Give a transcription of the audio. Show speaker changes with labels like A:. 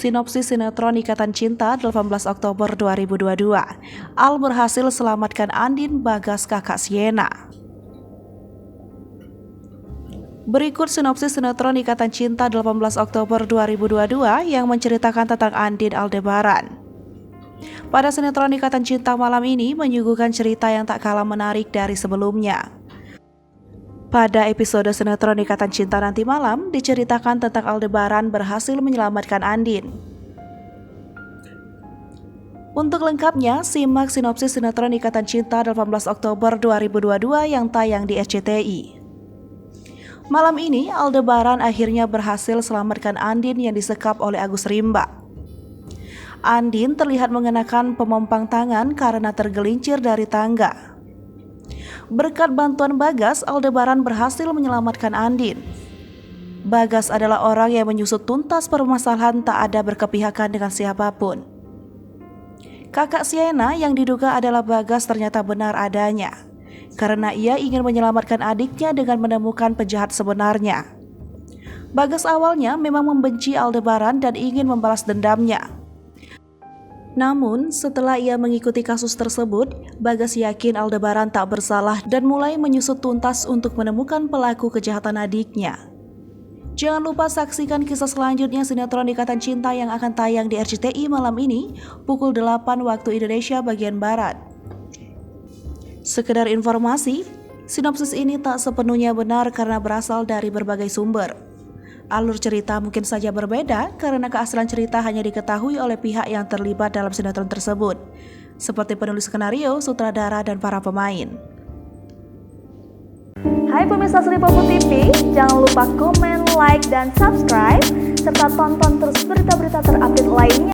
A: Sinopsis sinetron Ikatan Cinta 18 Oktober 2022. Al berhasil selamatkan Andin Bagas kakak Sienna. Berikut sinopsis sinetron Ikatan Cinta 18 Oktober 2022 yang menceritakan tentang Andin Aldebaran. Pada sinetron Ikatan Cinta malam ini menyuguhkan cerita yang tak kalah menarik dari sebelumnya. Pada episode sinetron Ikatan Cinta nanti malam diceritakan tentang Aldebaran berhasil menyelamatkan Andin. Untuk lengkapnya, simak sinopsis sinetron Ikatan Cinta 18 Oktober 2022 yang tayang di SCTI. Malam ini, Aldebaran akhirnya berhasil selamatkan Andin yang disekap oleh Agus Rimba. Andin terlihat mengenakan pemompang tangan karena tergelincir dari tangga. Berkat bantuan Bagas, Aldebaran berhasil menyelamatkan Andin. Bagas adalah orang yang menyusut tuntas permasalahan, tak ada berkepihakan dengan siapapun. Kakak Sienna yang diduga adalah Bagas ternyata benar adanya, karena ia ingin menyelamatkan adiknya dengan menemukan penjahat sebenarnya. Bagas awalnya memang membenci Aldebaran dan ingin membalas dendamnya. Namun, setelah ia mengikuti kasus tersebut, Bagas yakin Aldebaran tak bersalah dan mulai menyusut tuntas untuk menemukan pelaku kejahatan adiknya. Jangan lupa saksikan kisah selanjutnya sinetron Ikatan Cinta yang akan tayang di RCTI malam ini pukul 8 waktu Indonesia bagian Barat. Sekedar informasi, sinopsis ini tak sepenuhnya benar karena berasal dari berbagai sumber. Alur cerita mungkin saja berbeda karena keaslian cerita hanya diketahui oleh pihak yang terlibat dalam sinetron tersebut, seperti penulis skenario, sutradara, dan para pemain.
B: Hai pemirsa Sri Popo TV, jangan lupa komen, like, dan subscribe, serta tonton terus berita-berita terupdate lainnya.